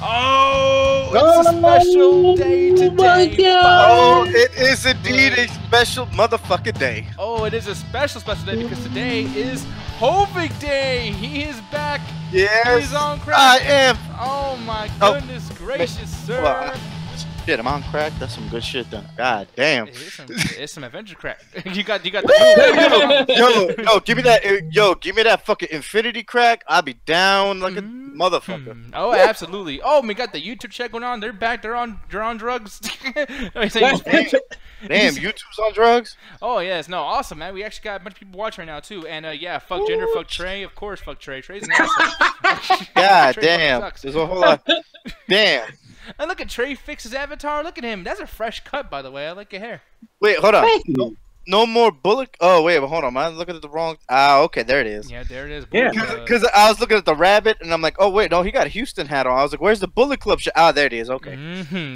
Oh, it's a special day today. Oh, it is indeed a special motherfucking day. Oh, it is a special day because today is Hovig Day. He is back. Yes, he's on crack. I am. Oh my goodness gracious, sir. Well, shit, I'm on crack. That's some good shit then. God damn. It's some adventure crack. you got the yo, give me that fucking infinity crack. I'll be down like a motherfucker. Oh, absolutely. Oh, we got the YouTube chat going on. They're back. They're on drugs. Damn, YouTube's on drugs? Oh, yes. No, awesome, man. We actually got a bunch of people watching right now, too. And, yeah, fuck gender, fuck Trey. Of course, fuck Trey. Trey's an asshole. God damn. There's a whole lot. Damn. And look at Trey fix his avatar. Look at him. That's a fresh cut, by the way. I like your hair. Wait, hold on. No more bullet. Oh wait, but hold on. I'm looking at the wrong. Ah, okay, there it is. Yeah, there it is. Because I was looking at the rabbit, and I'm like, oh wait, no, he got a Houston hat on. I was like, where's the Bullet Club shit? Ah, there it is. Okay.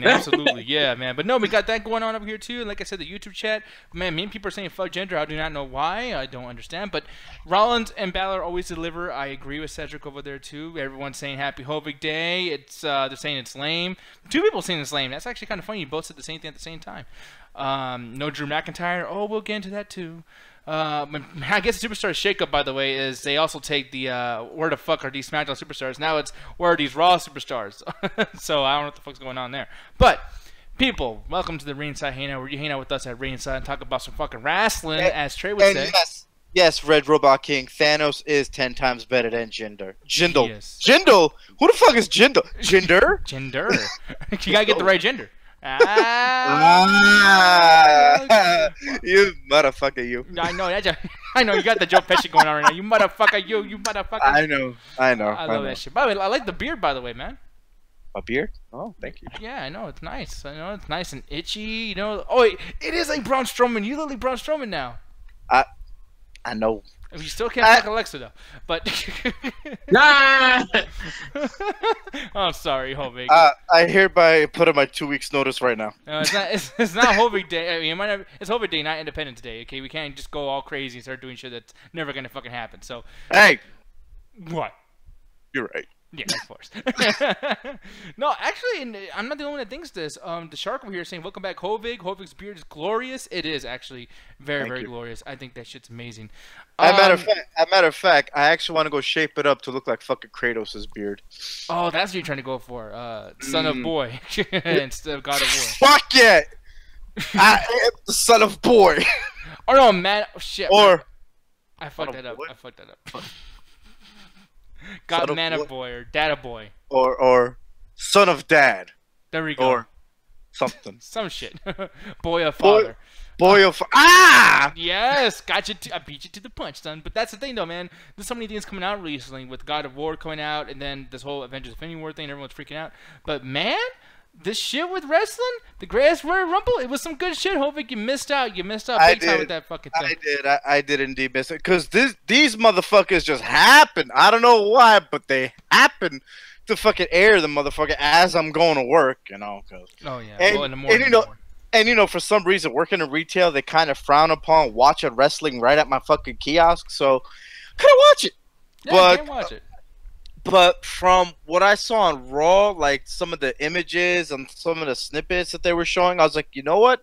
Absolutely, yeah, man. But no, we got that going on over here too. And like I said, the YouTube chat, man, many people are saying fuck gender. I do not know why. I don't understand. But Rollins and Balor always deliver. I agree with Cedric over there too. Everyone's saying Happy Hovig Day. It's they're saying it's lame. Two people saying it's lame. That's actually kind of funny. You both said the same thing at the same time. No Drew McIntyre. Oh, we'll get into that too. I guess the Superstars shakeup, by the way, is they also take the where the fuck are these SmackDown Superstars? Now it's where are these Raw Superstars? So I don't know what the fuck's going on there. But people, welcome to the Ringside Hangout, where you hang out with us at Ringside and talk about some fucking wrestling, as Trey would say. Yes, Red Robot King. Thanos is 10 times better than Jinder. Jindal. Yes. Jindal? Who the fuck is Jindal? Jinder? Gender. You gotta get the right gender. You motherfucker, you. I know. I know. You got the Joe Pesci going on right now. You motherfucker, you. You motherfucker. I know. I love that shit. By the way, I like the beard. By the way, man. A beard? Oh, thank you. Yeah, I know. It's nice. I know it's nice and itchy. You know. Oh, it is like Braun Strowman. You look like Braun Strowman now. I know. You still can't fuck Alexa though, but Nah. I'm sorry, Hovig. I hereby put in my 2 weeks notice right now. No, it's not. It's not Hovig Day. I mean, it's Hovig Day, not Independence Day. Okay, we can't just go all crazy and start doing shit that's never gonna fucking happen. So. Hey. What? You're right. Yeah, of course. No, actually, I'm not the only one that thinks this. The Shark over here is saying, welcome back, Hovig. Hovig's beard is glorious. It is actually very glorious. I think that shit's amazing. As a matter of fact, I actually want to go shape it up to look like fucking Kratos' beard. Oh, that's what you're trying to go for. Son of Boy instead of God of War. Fuck yeah! I am the son of boy. Oh, no, man. Oh, shit. Or... I fucked that up. God, man of boy or data boy. Or son of dad. There we go. Or something. Some shit. Boy of father. Boy of Yes, got you. I beat you to the punch, son. But that's the thing, though, man. There's so many things coming out recently with God of War coming out, and then this whole Avengers Infinity War thing. Everyone's freaking out. But man, this shit with wrestling, the greatest Royal Rumble, it was some good shit. Hovig, you missed out. You missed out big time with that fucking thing. I did indeed miss it because these motherfuckers just happen. I don't know why, but they happen to fucking air the motherfucker as I'm going to work. You know. Oh yeah. And, well, in the morning. And for some reason, working in retail, they kind of frown upon watching wrestling right at my fucking kiosk. So, couldn't watch it. Yeah, but can't watch it. But from what I saw on Raw, like some of the images and some of the snippets that they were showing, I was like, you know what?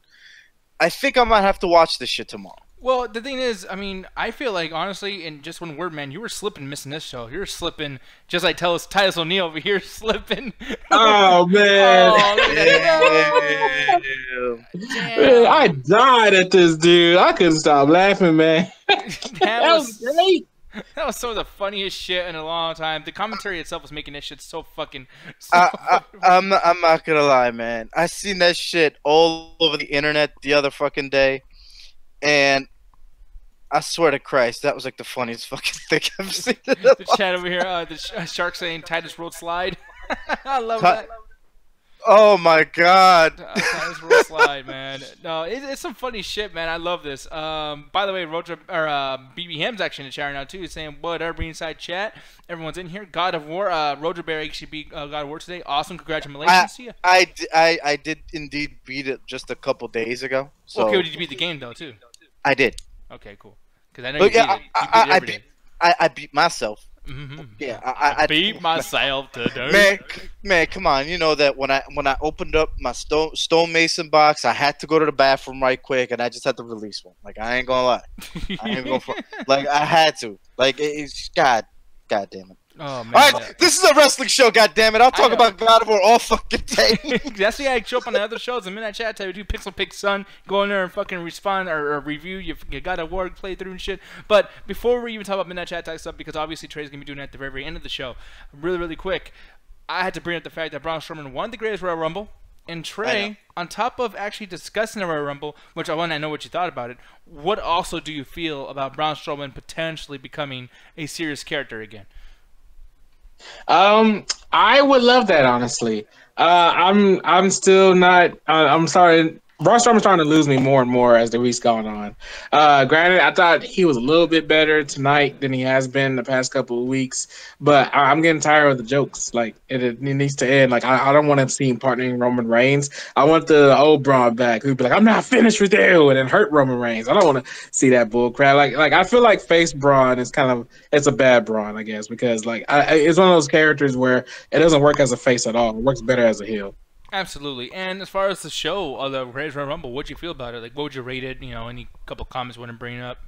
I think I might have to watch this shit tomorrow. Well, the thing is, I mean, I feel like, honestly, in just one word, man, you were slipping missing this show. You were slipping, just like Titus O'Neil over here, slipping. Oh, man. Man, I died at this, dude. I couldn't stop laughing, man. That was great. That was some of the funniest shit in a long time. The commentary itself was making that shit so fucking... I'm not gonna lie, man. I seen that shit all over the internet the other fucking day. And I swear to Christ, that was like the funniest fucking thing I've seen. The chat over here, the Shark saying Titus Road Slide. I love that. Oh my god. Titus Road Slide, man. No, it's some funny shit, man. I love this. By the way, BB Ham's actually in the chat right now too, saying what up, Inside Chat. Everyone's in here. God of War. Roger Bear actually beat God of War today. Awesome. Congratulations to you. I did indeed beat it just a couple days ago. So. Okay, did you beat the game though too? I did. Okay, cool. Because I know you beat it. You beat it every day. I beat myself. Yeah, I beat myself to death. Man, come on. You know that when I opened up my stonemason box, I had to go to the bathroom right quick, and I just had to release one. Like, I ain't gonna lie, I ain't gonna like, I had to. Like, it's God damn it. Oh man! All right, this is a wrestling show. God damn it! I'll talk about God of War all fucking day. That's why I show up on the other shows. I'm in that chat. We do Pixel Pick Son. Go in there and fucking respond or review your God of War playthrough and shit. But before we even talk about Midnight Chat type stuff, because obviously Trey's gonna be doing it at the very end of the show, really quick, I had to bring up the fact that Braun Strowman won the Greatest Royal Rumble, and Trey, on top of actually discussing the Royal Rumble, which I know what you thought about it. What also do you feel about Braun Strowman potentially becoming a serious character again? I would love that, honestly. I'm still not. I'm sorry. Braun Strowman's trying to lose me more and more as the week's going on. Granted, I thought he was a little bit better tonight than he has been the past couple of weeks, but I'm getting tired of the jokes. Like, it needs to end. Like, I don't want to see him partnering Roman Reigns. I want the old Braun back who'd be like, I'm not finished with you, and then hurt Roman Reigns. I don't want to see that bull crap. Like I feel like face Braun is it's a bad Braun, I guess, because like it's one of those characters where it doesn't work as a face at all. It works better as a heel. Absolutely. And as far as the show, the Greatest Royal Rumble, what'd you feel about it? Like, what would you rate it? You know, any couple comments you want to bring up?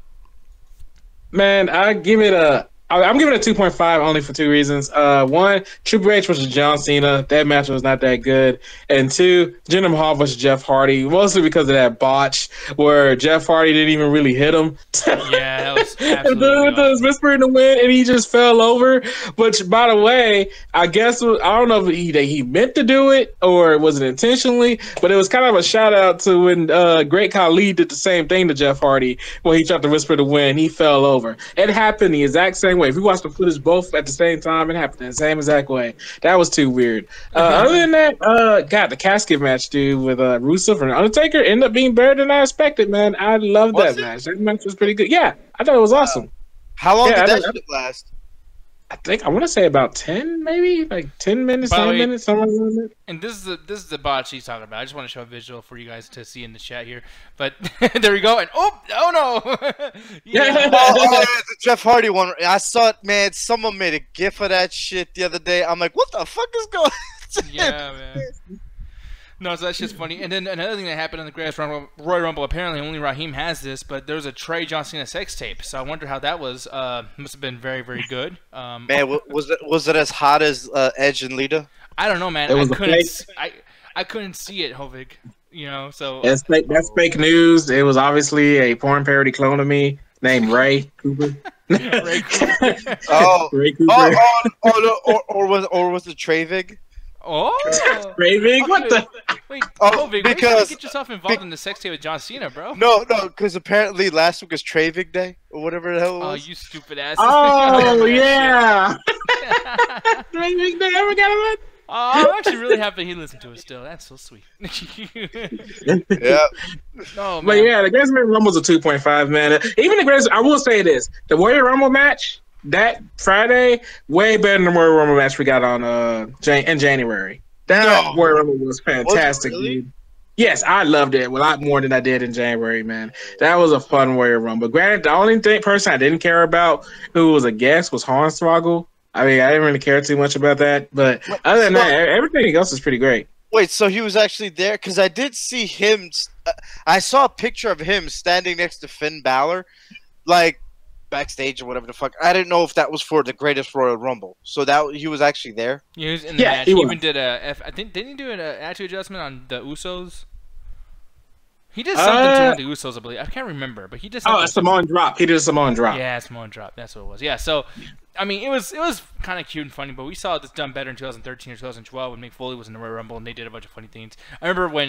Man, I'm giving it a 2.5 only for two reasons. One, Triple H versus John Cena. That match was not that good. And two, Jinder Mahal versus Jeff Hardy, mostly because of that botch where Jeff Hardy didn't even really hit him. Yeah, that was absolutely the whisper in the wind, and he just fell over. Which, by the way, I guess I don't know if he meant to do it or it wasn't intentionally, but it was kind of a shout out to when Great Khali did the same thing to Jeff Hardy when he tried to whisper the wind. He fell over. It happened the exact same way. If you watch the footage both at the same time, it happened the same exact way. That was too weird. Other than that, the casket match, dude, with Rusev and Undertaker ended up being better than I expected, man. I loved that match. That match was pretty good. Yeah, I thought it was awesome. How long did that shit last? I want to say about 10, maybe like 10 minutes, 10 minutes, something like that. And this is the botch he's talking about. I just want to show a visual for you guys to see in the chat here. But there we go. And oh no, yeah. The Jeff Hardy one. I saw it, man. Someone made a GIF of that shit the other day. I'm like, what the fuck is going on? Yeah, man. No, so that's just funny. And then another thing that happened in the Greatest Royal Rumble, apparently only Raheem has this, but there was a Trey John Cena sex tape. So I wonder how that was. Must have been very, very good. Man, was it as hot as Edge and Lita? I don't know, man. I couldn't see it, Hovig. You know, so that's fake news. It was obviously a porn parody clone of me named Ray Cooper. Ray Cooper. Ray Cooper. Or was it Treyvig? Oh, Raving? What the? Wait, Hovig, because you get yourself involved in the sex tape with John Cena, bro. No, because apparently last week was Treyvig Day or whatever the hell it was. Oh, you stupid ass. Oh yeah. Treyvig Day. I forgot about. I'm actually really happy he listened to it still. That's so sweet. Yeah. Oh, man. But yeah, the Greatest Royal Rumble was a 2.5, man. Even the Greatest, I will say this: the Warrior Rumble match that Friday, way better than the Royal Rumble match we got on in January. That Royal Rumble was fantastic, really? dude. Yes, I loved it a lot more than I did in January, man. That was a fun Royal Rumble. Granted, the only person I didn't care about who was a guest was Hornswoggle. I mean, I didn't really care too much about that, but other than that, everything else is pretty great. Wait, so he was actually there? Because I did see him. I saw a picture of him standing next to Finn Balor, like backstage or whatever the fuck. I didn't know if that was for the Greatest Royal Rumble. So that he was actually there. Yeah, he was in the match. He even did I think didn't he do an attitude adjustment on the Usos? He did something to the Usos, I believe. I can't remember, but he did something. Oh, a Samoan drop. He did a Samoan drop. Yeah, Samoan drop. That's what it was. Yeah, so I mean, it was kind of cute and funny, but we saw this done better in 2013 or 2012 when Mick Foley was in the Royal Rumble and they did a bunch of funny things. I remember when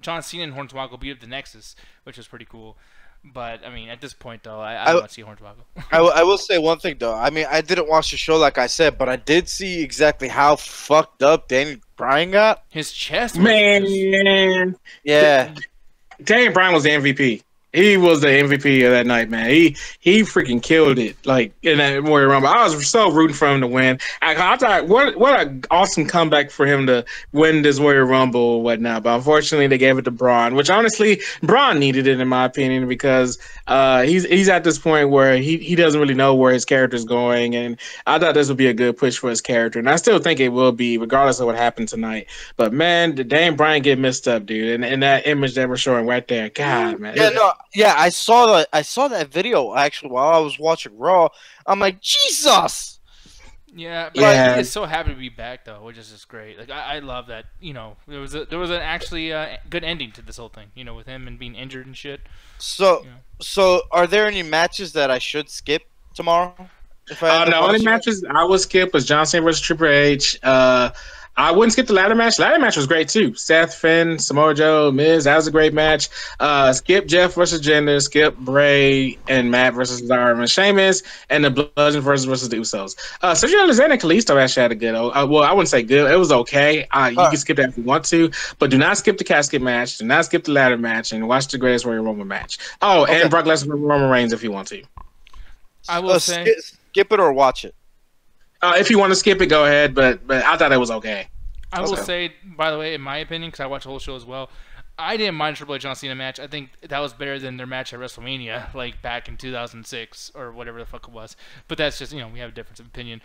John Cena and Hornswoggle beat up the Nexus, which was pretty cool. But I mean, at this point though, I don't want to see Hornswoggle. I will say one thing though. I mean, I didn't watch the show like I said, but I did see exactly how fucked up Daniel Bryan got. His chest, man. Yeah. Daniel Bryan was the MVP. He was the MVP of that night, man. He freaking killed it, like in that Royal Rumble. I was so rooting for him to win. I thought, what an awesome comeback for him to win this Royal Rumble or whatnot. But unfortunately, they gave it to Braun, which honestly, Braun needed it in my opinion because he's at this point where he doesn't really know where his character's going, and I thought this would be a good push for his character, and I still think it will be, regardless of what happened tonight. But man, the Daniel Bryan get messed up, dude, and that image that we're showing right there, God, man. Yeah, I saw that video actually while I was watching Raw. I'm like, Jesus. Yeah, but he's so happy to be back though, which is just great. Like I love that. You know, there was an actually good ending to this whole thing. You know, with him and being injured and shit. So, so are there any matches that I should skip tomorrow? If the only matches I would skip was John Cena versus Triple H. I wouldn't skip the ladder match. The ladder match was great too. Seth, Finn, Samoa Joe, Miz. That was a great match. Skip Jeff versus Jinder. Skip Bray and Matt versus Cesaro and Sheamus. And the Bludgeon versus the Usos. Sergio Alexander and Kalisto actually had a good. Well, I wouldn't say good. It was okay. You can skip that if you want to, but do not skip the casket match. Do not skip the ladder match, and watch the Greatest Royal Rumble match. Oh, okay. And Brock Lesnar Roman Reigns if you want to. I will say skip it or watch it. If you want to skip it, go ahead. But I thought it was okay. I will say, by the way, in my opinion, because I watched the whole show as well, I didn't mind Triple H John Cena match. I think that was better than their match at WrestleMania, like back in 2006 or whatever the fuck it was. But that's just, we have a difference of opinion.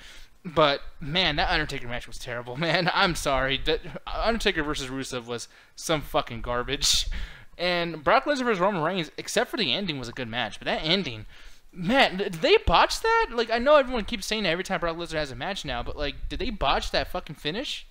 But man, that Undertaker match was terrible, man. I'm sorry. That Undertaker versus Rusev was some fucking garbage. And Brock Lesnar versus Roman Reigns, except for the ending, was a good match. But that ending. Man, did they botch that? Like, I know everyone keeps saying that every time Brock Lesnar has a match now, but, like, did they botch that fucking finish?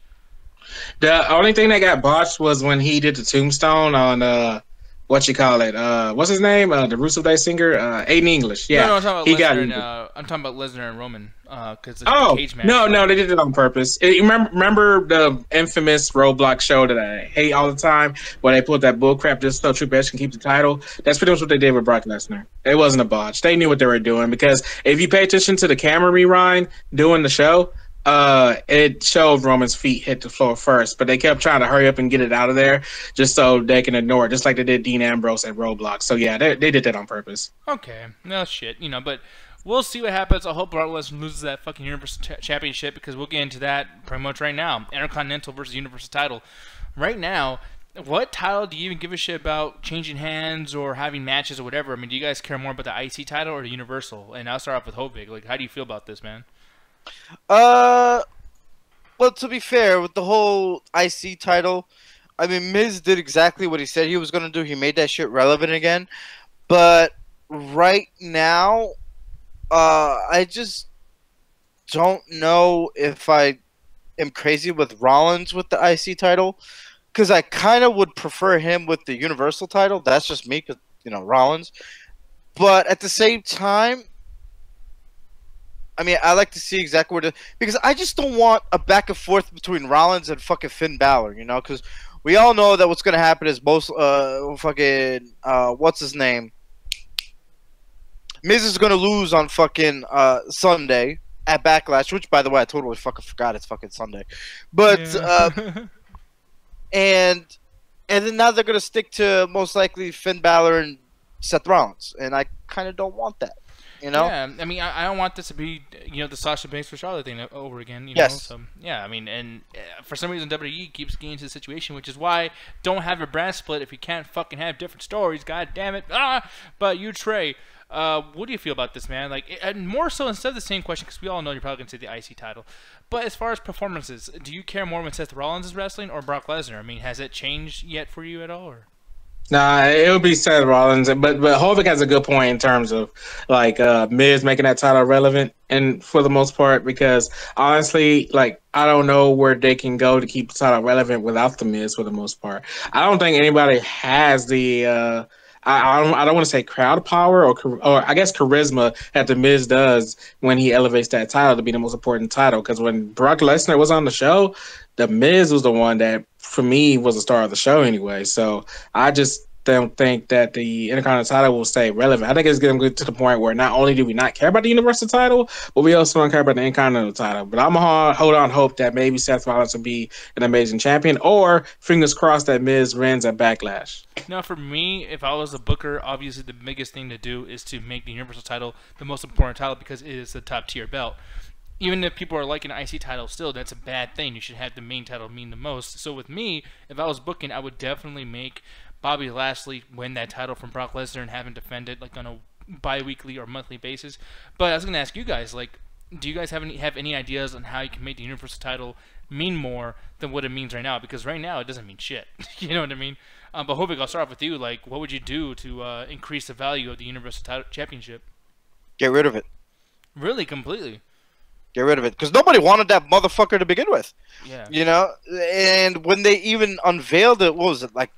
The only thing that got botched was when he did the tombstone on, what's his name? The Rusev Day singer, Aiden English. Yeah, no, I'm talking about I'm talking about Lesnar and Roman. Cause the cage match. No, they did it on purpose. Remember the infamous Roadblock show that I hate all the time, where they put that bullcrap just so Triple H can keep the title? That's pretty much what they did with Brock Lesnar. It wasn't a botch. They knew what they were doing, because if you pay attention to the camera rewind doing the show, it showed Roman's feet hit the floor first, but they kept trying to hurry up and get it out of there just so they can ignore it, just like they did Dean Ambrose at Roadblock. So yeah, they did that on purpose. Okay, no shit, but we'll see what happens. I hope Brock Lesnar loses that fucking Universal Championship, because we'll get into that pretty much right now. Intercontinental versus Universal title. Right now, what title do you even give a shit about changing hands or having matches or whatever? I mean, do you guys care more about the IC title or the Universal? And I'll start off with Hovig. Like, how do you feel about this, man? Well, to be fair, with the whole IC title, I mean, Miz did exactly what he said he was going to do. He made that shit relevant again. But right now, I just don't know if I am crazy with Rollins with the IC title, because I kind of would prefer him with the Universal title. That's just me, because, Rollins. But at the same time, I mean, I like to see exactly where because I just don't want a back and forth between Rollins and fucking Finn Balor, because we all know that what's going to happen is what's his name? Miz is going to lose on fucking Sunday at Backlash, which, by the way, I totally fucking forgot it's fucking Sunday. But, yeah. and then now they're going to stick to most likely Finn Balor and Seth Rollins, and I kind of don't want that. Yeah, I mean, I don't want this to be, the Sasha Banks for Charlotte thing over again, Yes. So, yeah, I mean, and for some reason WWE keeps getting into the situation, which is why don't have a brand split if you can't fucking have different stories, god damn it. But you, Trey, what do you feel about this, man? Like, and more so, instead of the same question, because we all know you're probably going to say the IC title, but as far as performances, do you care more when Seth Rollins is wrestling or Brock Lesnar? I mean, has it changed yet for you at all, or? Nah, it would be Seth Rollins, but Hovig has a good point in terms of like Miz making that title relevant, and for the most part, because honestly, like, I don't know where they can go to keep the title relevant without the Miz for the most part. I don't think anybody has the I don't want to say crowd power or I guess charisma that the Miz does when he elevates that title to be the most important title. Because when Brock Lesnar was on the show, the Miz was the one that, for me, was the star of the show anyway. So I just don't think that the Intercontinental title will stay relevant. I think it's going to get to the point where not only do we not care about the Universal title, but we also don't care about the Intercontinental title. But I'm going to hold on hope that maybe Seth Rollins will be an amazing champion, or fingers crossed that Miz wins at Backlash. Now, for me, if I was a booker, obviously the biggest thing to do is to make the Universal title the most important title because it is the top tier belt. Even if people are liking an IC title still, that's a bad thing. You should have the main title mean the most. So with me, if I was booking, I would definitely make Bobby Lashley win that title from Brock Lesnar and have him defend it like on a bi-weekly or monthly basis. But I was going to ask you guys, like, do you guys have any ideas on how you can make the Universal title mean more than what it means right now? Because right now it doesn't mean shit. You know what I mean? But Hovig, I'll start off with you. Like, what would you do to increase the value of the Universal title championship? Get rid of it. Really, completely. Get rid of it. Because nobody wanted that motherfucker to begin with. Yeah. You know? And when they even unveiled it, what was it, like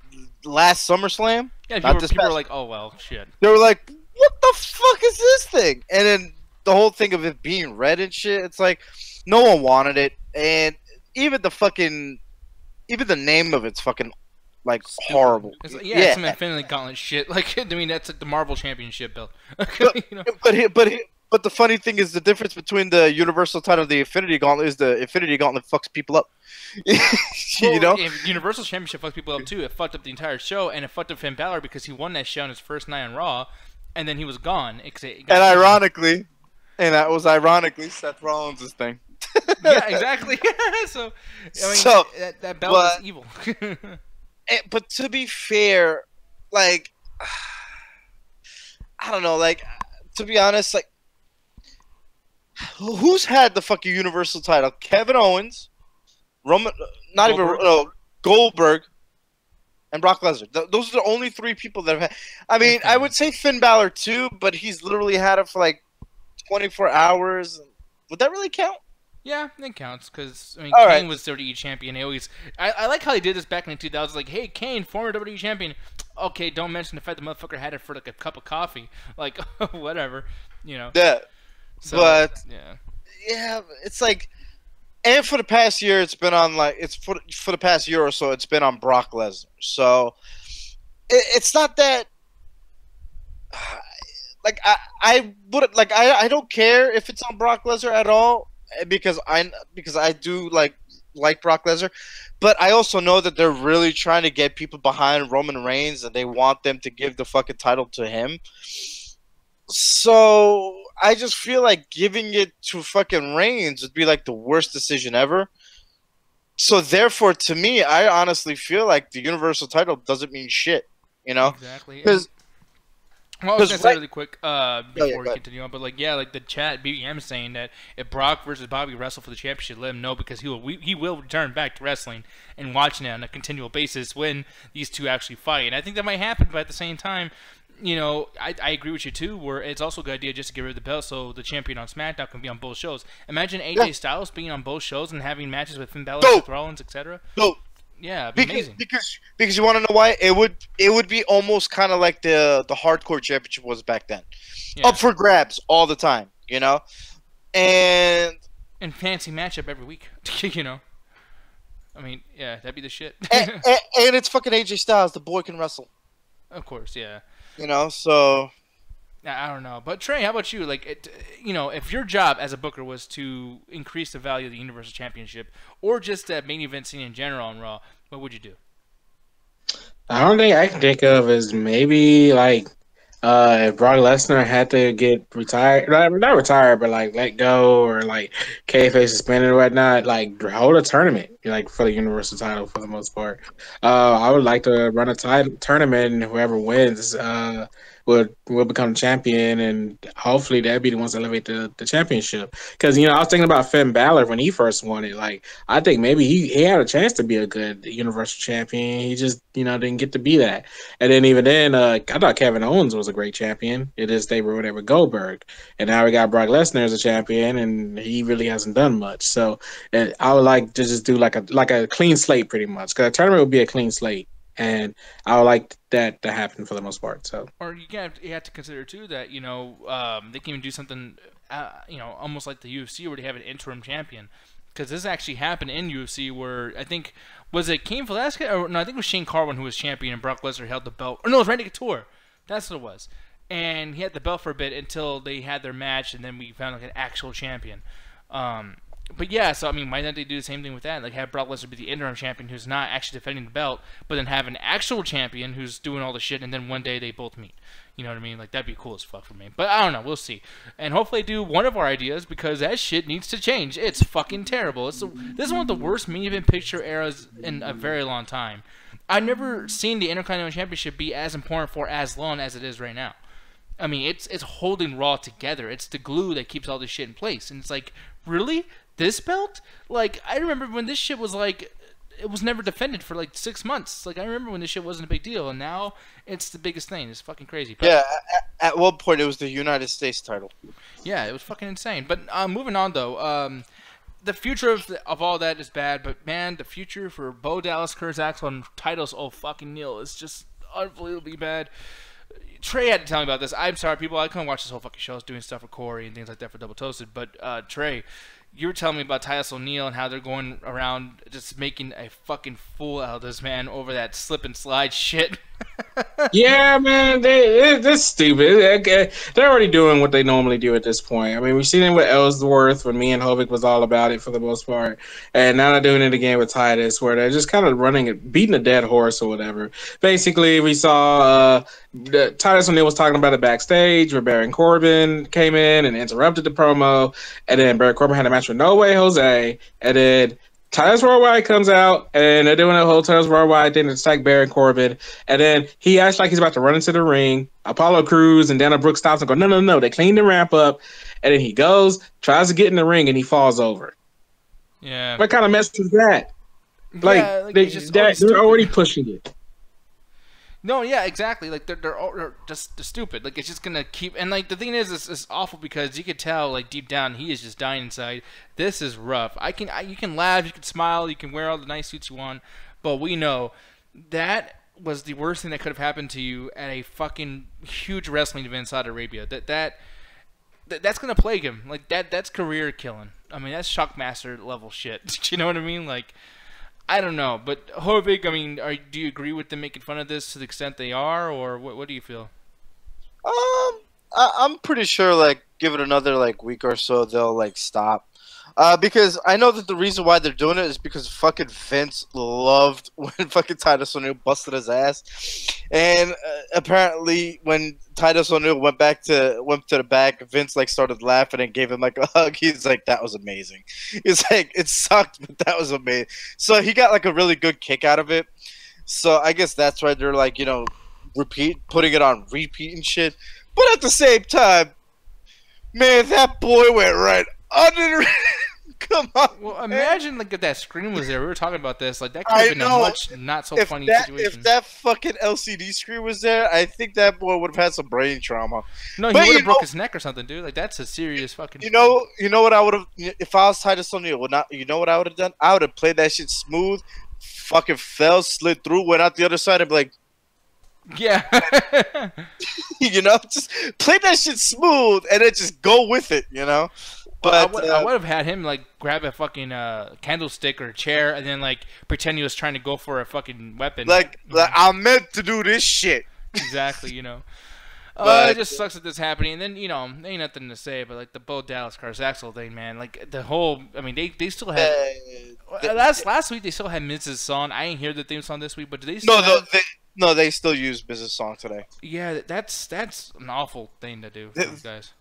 last SummerSlam? Yeah, people were like, oh, well, shit. They were like, what the fuck is this thing? And then the whole thing of it being red and shit, it's like, no one wanted it. And even the name of it's fucking, like, horrible. It's like, it's some Infinity Gauntlet shit. Like, I mean, that's like the Marvel Championship belt. You know? But the funny thing is the difference between the Universal title and the Infinity Gauntlet is the Infinity Gauntlet fucks people up. You know? Universal Championship fucks people up too. It fucked up the entire show, and it fucked up Finn Balor because he won that show on his first night on Raw, and then he was gone. Ironically, Seth Rollins' thing. Yeah, exactly. So, I mean, that belt is evil. But to be fair, like, I don't know, like, to be honest, like, who's had the fucking Universal title? Kevin Owens, Goldberg, and Brock Lesnar. Those are the only three people that have had. I mean, I would say Finn Balor too, but he's literally had it for like 24 hours. Would that really count? Yeah, it counts because I mean, All Kane right. was WWE champion. I like how they did this back in the 2000s. Like, hey, Kane, former WWE champion. Okay, don't mention the fact the motherfucker had it for like a cup of coffee. Like, whatever, you know. Yeah, So, but yeah, it's like, and for the past year, it's been on like for the past year or so, it's been on Brock Lesnar. So it's not that. Like I would like I don't care if it's on Brock Lesnar at all because I do like Brock Lesnar, but I also know that they're really trying to get people behind Roman Reigns and they want them to give the fucking title to him. So I just feel like giving it to fucking Reigns would be like the worst decision ever. So therefore, to me, I honestly feel like the Universal title doesn't mean shit. You know, exactly. because Well, I was gonna say really quick before we go continue on, but like like the chat BBM saying that if Brock versus Bobby wrestle for the championship, let him know because he will return back to wrestling and watching it on a continual basis when these two actually fight. And I think that might happen, but at the same time, you know, I agree with you too. Where it's also a good idea just to get rid of the belt so the champion on SmackDown can be on both shows. Imagine AJ Styles being on both shows and having matches with Finn Balor, Seth Rollins, etc. No. Yeah, it'd be amazing. Because you want to know why? It would be almost kind of like the hardcore championship was back then, up for grabs all the time, you know, and fancy matchup every week, you know. I mean, yeah, that'd be the shit. and it's fucking AJ Styles. The boy can wrestle. Of course, yeah. You know, so I don't know, but Trey, how about you? Like, you know, if your job as a booker was to increase the value of the Universal Championship, or just that main event scene in general on Raw, what would you do? The only thing I can think of is maybe like if Brock Lesnar had to get retired, not retired, but like let go or like kayfabe suspended or whatnot, like hold a tournament like for the Universal title for the most part. I would like to run a tournament and whoever wins will become champion, and hopefully that'd be the ones that elevate the championship. Because you know, I was thinking about Finn Balor when he first won it. Like, I think maybe he had a chance to be a good Universal champion. He just didn't get to be that. And then even then, I thought Kevin Owens was a great champion. It is they were there with Goldberg, and now we got Brock Lesnar as a champion, and he really hasn't done much. So I would like to just do like a clean slate, pretty much. Because a tournament would be a clean slate. And I would like that to happen for the most part. So, or you have to consider too that they can even do something, almost like the UFC where they have an interim champion because this actually happened in UFC where I think was it Cain Velasquez or no, I think it was Shane Carwin who was champion and Brock Lesnar held the belt. Or no, it was Randy Couture. That's what it was. And he had the belt for a bit until they had their match, and then we found like an actual champion. But yeah, so I mean, why don't they do the same thing with that? Like have Brock Lesnar be the interim champion who's not actually defending the belt, but then have an actual champion who's doing all the shit, and then one day they both meet. You know what I mean? Like that'd be cool as fuck for me. But I don't know. We'll see. And hopefully they do one of our ideas because that shit needs to change. It's fucking terrible. This is one of the worst main event picture eras in a very long time. I've never seen the Intercontinental Championship be as important for as long as it is right now. I mean, it's holding Raw together. It's the glue that keeps all this shit in place. And it's like, really? This belt? Like, I remember when this shit was like, it was never defended for like 6 months. Like, I remember when this shit wasn't a big deal, and now it's the biggest thing. It's fucking crazy. But, yeah, at one point it was the United States title. Yeah, it was fucking insane. But moving on, though, the future of all that is bad, but man, the future for Bo Dallas, Curtis Axel, and Titus O'Fucking-Neil is just unbelievably bad. Trey had to tell me about this. I'm sorry, people. I couldn't watch this whole fucking show. I was doing stuff for Corey and things like that for Double Toasted. But Trey, you were telling me about Titus O'Neil and how they're going around just making a fucking fool out of this man over that slip and slide shit. Yeah, man, they're stupid. They're already doing what they normally do at this point. I mean, we've seen it with Ellsworth when me and Hovik was all about it for the most part, and now they're doing it again with Titus, where they're just kind of beating a dead horse or whatever. Basically, we saw Titus O'Neil was talking about it backstage, where Baron Corbin came in and interrupted the promo, and then Baron Corbin had a match with No Way Jose, and then Titus Worldwide comes out, and they're doing a whole Titus Worldwide thing to attack Baron Corbin, and then he acts like he's about to run into the ring. Apollo Crews and Dana Brooks stops and go, no. They clean the ramp up, and then he goes, tries to get in the ring, and he falls over. Yeah. What kind of mess is that? Like, they're already pushing it. No, yeah, exactly. Like they're just stupid. Like it's just gonna keep. And like the thing is, it's awful because you could tell like deep down he is just dying inside. This is rough. You can laugh, you can smile, you can wear all the nice suits you want, but we know that was the worst thing that could have happened to you at a fucking huge wrestling event in Saudi Arabia. That's gonna plague him. Like that's career killing. I mean that's Shockmaster level shit. You know what I mean? Like. I don't know, but Hovig, I mean, do you agree with them making fun of this to the extent they are, or what do you feel? I'm pretty sure, like, give it another, like, week or so, they'll, like, stop. Because I know that the reason why they're doing it is because fucking Vince loved when fucking Titus O'Neil busted his ass. And apparently when Titus O'Neil went to the back, Vince, like, started laughing and gave him, like, a hug. He's like, that was amazing. He's like, it sucked, but that was amazing. So he got, like, a really good kick out of it. So I guess that's why they're, like, you know, putting it on repeat and shit. But at the same time, man, that boy went right under the... Come on. Well, imagine like if that screen was there. We were talking about this. Like that could have been a much not so funny situation. If that fucking LCD screen was there, I think that boy would have had some brain trauma. No, he would have broke his neck or something, dude. Like that's a serious fucking. You know what I would have if I was Titus O'Neil. You know what I would have done? I would have played that shit smooth. Fucking fell, slid through, went out the other side, and be like. Yeah. You know, just play that shit smooth and then just go with it, you know? But I would have had him like grab a fucking candlestick or a chair and then like pretend he was trying to go for a fucking weapon. Like I'm meant to do this shit. Exactly, you know. It just sucks that this happening. And then, you know, ain't nothing to say, but like the Bo Dallas Curtis Axel thing, man. Like the whole, I mean, they still had last week they still had Miz's song. I ain't hear the theme song this week, but do they still No, they still use Business Song today. Yeah, that's an awful thing to do for these guys.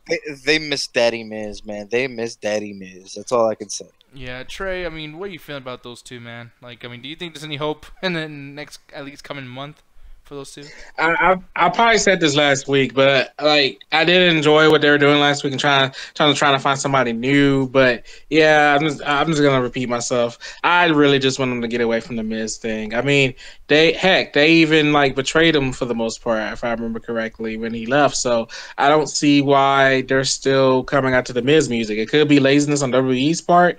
They miss Daddy Miz, man. They miss Daddy Miz. That's all I can say. Yeah, Trey, I mean, what are you feeling about those two, man? Like, I mean, do you think there's any hope in the next, at least coming month for those two? I probably said this last week, but like I did enjoy what they were doing last week and trying to find somebody new. But yeah, I'm just gonna repeat myself. I really just want them to get away from the Miz thing. I mean, They even like betrayed him for the most part, if I remember correctly, when he left. So I don't see why they're still coming out to the Miz music. It could be laziness on WWE's part.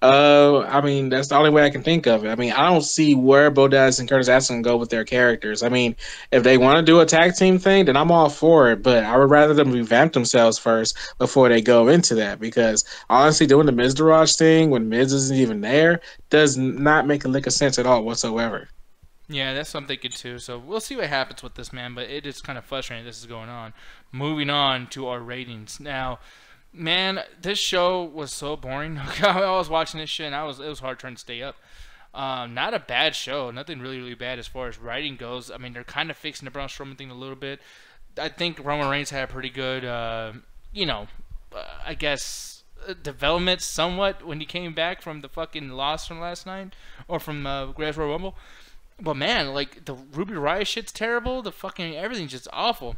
I mean, that's the only way I can think of it. I mean, I don't see where Bo Dallas and Curtis Axel can go with their characters. I mean, if they want to do a tag team thing, then I'm all for it. But I would rather them revamp themselves first before they go into that. Because honestly, doing the Miz Daraj thing when Miz isn't even there does not make a lick of sense at all whatsoever. Yeah, that's what I'm thinking too. So we'll see what happens with this, man. But it is kind of frustrating this is going on. Moving on to our ratings now. Man, this show was so boring. I was watching this shit, and it was hard trying to stay up. Not a bad show. Nothing really bad as far as writing goes. I mean, they're kind of fixing the Braun Strowman thing a little bit. I think Roman Reigns had a pretty good, I guess, development somewhat when he came back from the fucking loss from last night, or from Greatest Royal Rumble. But man, like, the Ruby Riott shit's terrible. The fucking everything's just awful.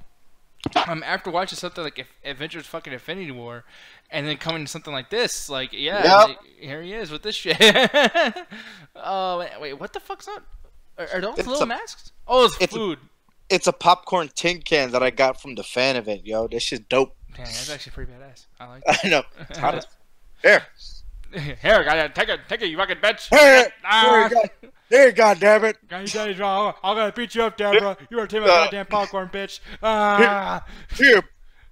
After watching something like Avengers fucking Infinity War, and then coming to something like this, like, yeah, Yep. like, here he is with this shit. Oh, wait, what the fuck's that? Are those It's little a- masks? Oh, it's it's a- food. It's a popcorn tin can that I got from the fan event, yo. This shit's dope. Damn, that's actually pretty badass. I like that. I know. It's hot as- Here. Here, gotta take it, you fucking bitch. Here. Ah. Here, goddammit. I'm gonna beat you up, Deborah. You better take my goddamn popcorn, bitch. Ah.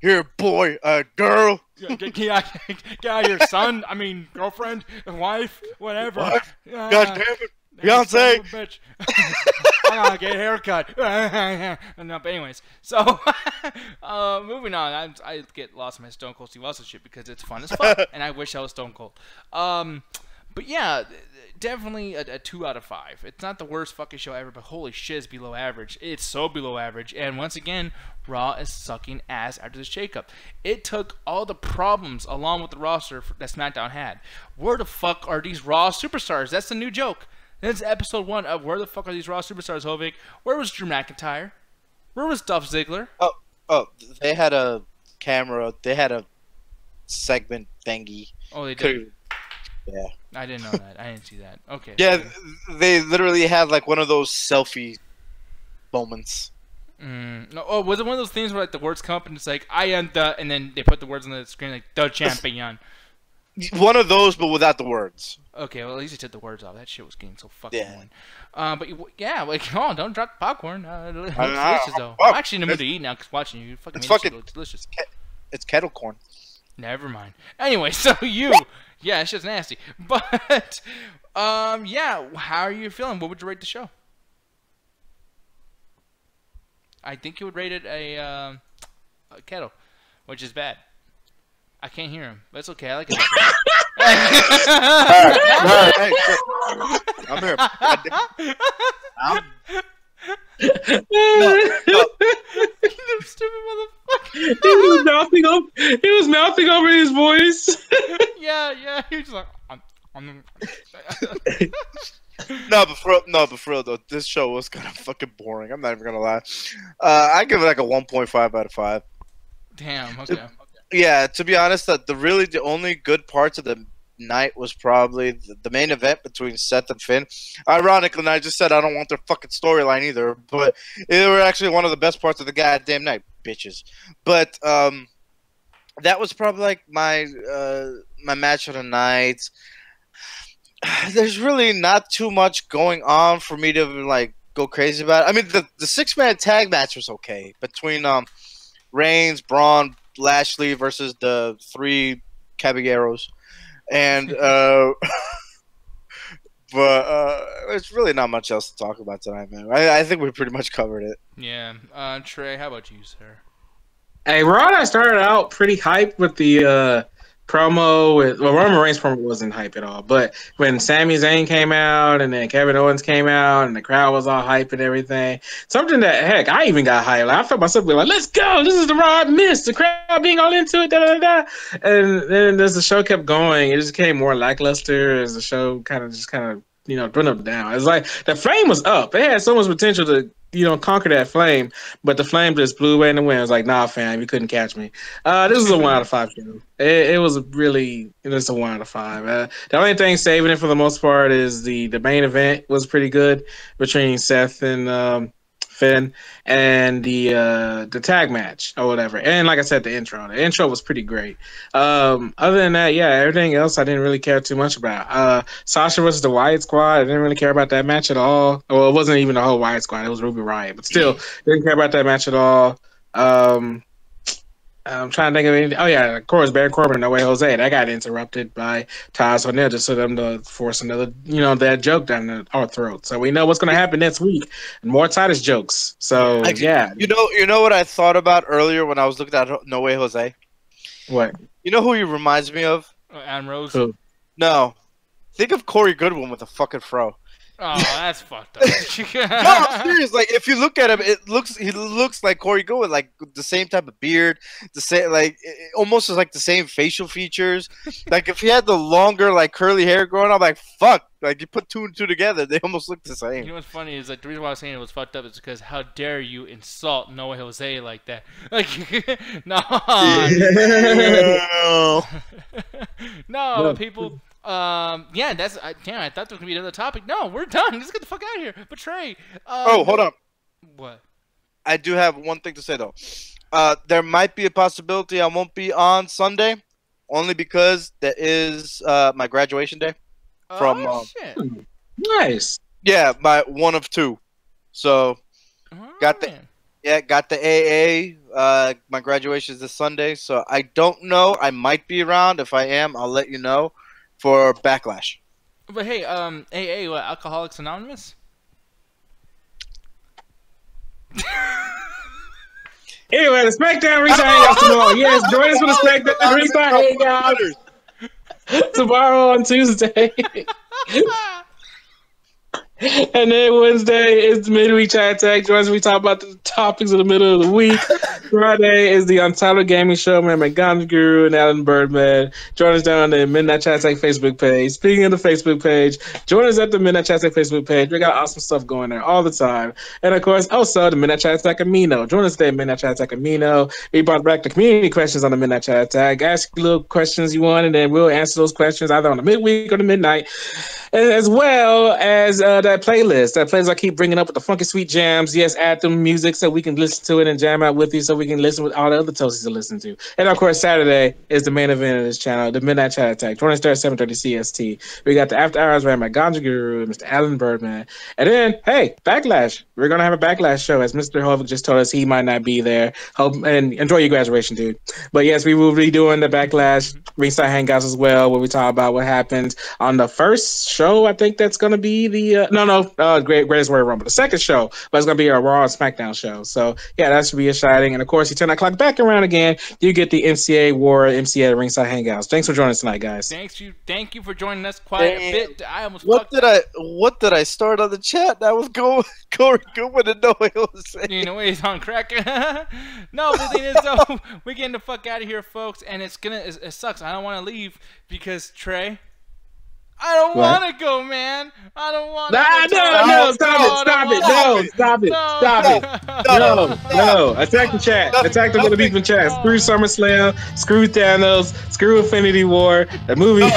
Here, boy, girl. Get out of here, son. I mean, girlfriend, wife, whatever. What? Ah. God damn it. Beyonce. Bitch. I gotta get a haircut. No, but anyways, so moving on. I get lost in my Stone Cold Steve Austin shit because it's fun as fuck, and I wish I was Stone Cold. But yeah, definitely a 2 out of 5. It's not the worst fucking show ever, but holy shit, it's below average. It's so below average, and once again, Raw is sucking ass after this shakeup. It took all the problems along with the roster that SmackDown had. Where the fuck are these Raw superstars? That's the new joke. This is episode 1 of Where the fuck are these Raw superstars, Hovig? Where was Drew McIntyre? Where was Dolph Ziggler? Oh, they had a camera. They had a segment thingy. Oh, they did. Yeah. I didn't know that. I didn't see that. Okay. Yeah, they literally had like one of those selfie moments. No, oh, was it one of those things where like the words come up and it's like I am the, and then they put the words on the screen like the champion? One of those, but without the words. Okay, well at least he took the words off. That shit was getting so fucking Yeah. annoying. But yeah, like come on, don't drop the popcorn. It looks know. delicious though. Oh, I'm actually in the mood to eat now because watching you fucking it's made this fucking- shit look delicious. It's kettle corn. Never mind. Anyway, so yeah, it's just nasty. But yeah, how are you feeling? What would you rate the show? I think you would rate it a kettle, which is bad. I can't hear him, but it's okay. I like it. Hey, shit. I'm here. You stupid motherfucker. He was mouthing over his voice. Yeah. He was like, I'm No, but for real though, this show was kind of fucking boring. I'm not even gonna lie. I give it like a 1.5 out of 5. Damn. Okay. Yeah, to be honest, the only good parts of the night was probably the main event between Seth and Finn. Ironically, and I just said I don't want their fucking storyline either, but they were actually one of the best parts of the goddamn night, bitches. But that was probably like my match of the night. There's really not too much going on for me to like go crazy about. I mean, the 6-man tag match was okay between Reigns, Braun, Lashley versus the 3 Caballeros, and but there's really not much else to talk about tonight, man. I think we pretty much covered it. Yeah. Trey, how about you, sir? Hey, Raw and I started out pretty hyped with the promo. Roman Reigns promo wasn't hype at all, but when Sami Zayn came out and then Kevin Owens came out and the crowd was all hype and everything, something that, heck, I even got hyped. Like, I felt myself being like, let's go, this is the Raw I missed, the crowd being all into it, da-da-da-da. And then as the show kept going, it just became more lackluster as the show kind of bring them down. It's like the flame was up. They had so much potential to, conquer that flame, but the flame just blew away in the wind. It was like, nah, fam, you couldn't catch me. This was a 1 out of 5 show. It was really just a 1 out of 5. The only thing saving it for the most part is the main event was pretty good between Seth and Finn, and the tag match or whatever. And like I said, the intro was pretty great. Other than that, yeah, everything else I didn't really care too much about. Sasha versus the Wyatt Squad, I didn't really care about that match at all. Well, it wasn't even the whole Wyatt Squad, it was Ruby Riott, but still didn't care about that match at all. I'm trying to think of anything. Oh yeah, of course, Baron Corbin and No Way Jose. That got interrupted by Taz O'Neil just so them to force another, that joke down our throat. So we know what's going to happen next week. And more Titus jokes. So yeah, you know what I thought about earlier when I was looking at No Way Jose. What? You know who he reminds me of? Adam Rose. Who? No, think of Corey Goodwin with a fucking fro. Oh, that's fucked up. No, I'm serious. Like, if you look at him, he looks like Corey Goodwin, like the same type of beard, the same, like almost like the same facial features. Like, if he had the longer, like curly hair growing up, like fuck, like you put 2 and 2 together, they almost look the same. You know what's funny is like the reason why I was saying it was fucked up is because how dare you insult Noah Jose like that? Like, no, no, people. Yeah, that's damn. I thought there was gonna be another topic. No, we're done. Let's get the fuck out of here. But Trey. Oh, hold on. What? I do have one thing to say though. There might be a possibility I won't be on Sunday, only because that is my graduation day. From shit. Nice. Yeah, my 1 of 2. So got the AA. My graduation is this Sunday, so I don't know. I might be around. If I am, I'll let you know. For Backlash. But hey, AA, what, Alcoholics Anonymous? Anyway, the SmackDown Ringside Hangouts tomorrow. Yes, join us for the SmackDown Ringside Hangouts tomorrow on Tuesday. And then Wednesday is the midweek chat tag. Join us. We talk about the topics of the middle of the week. Friday is the Untitled Gaming Show. Man, McGonagall Guru and Alan Birdman. Join us down on the Midnight Chat Tag Facebook page. Speaking of the Facebook page, join us at the Midnight Chat Tag Facebook page. We got awesome stuff going there all the time. And of course, also the Midnight Chat Tag Amino. Join us there at Midnight Chat Tag Amino. We brought back the community questions on the Midnight Chat Tag. Ask little questions you want, and then we'll answer those questions either on the midweek or the midnight. And as well as that playlist. That playlist I keep bringing up with the funky sweet jams. Yes, add them music so we can listen to it and jam out with you so we can listen with all the other toasties to listen to. And of course, Saturday is the main event of this channel, the Midnight Chat Attack, 7:30 CST. We got the After Hours by my Ganja Guru, Mr. Alan Birdman. And then, hey, Backlash. We're going to have a Backlash show, as Mr. Hovick just told us he might not be there. Hope and enjoy your graduation, dude. But yes, we will be doing the Backlash Ringside Hangouts as well, where we talk about what happened on the first show. I think that's going to be the Greatest Warrior Rumble. The second show, but it's going to be a Raw and SmackDown show. So yeah, that should be exciting. And of course, you turn that clock back around again, you get the MCA War, MCA Ringside Hangouts. Thanks for joining us tonight, guys. Thank you for joining us quite a bit. What did I start on the chat? That was Corey Goodwin and No Way Jose. You know he's on crack. No, the thing is though, we're getting the fuck out of here, folks, and it sucks. I don't want to leave because Trey. I don't want to go, man. I don't want to go. No, stop it. No. Attack the chat. Attack the little people in chat. Screw SummerSlam. Screw Thanos. Screw Infinity War. The movie.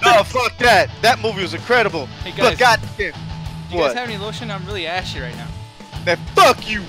No, fuck that. That movie was incredible. Hey, guys. But goddamn. Do you guys have any lotion? I'm really ashy right now. Man, fuck you.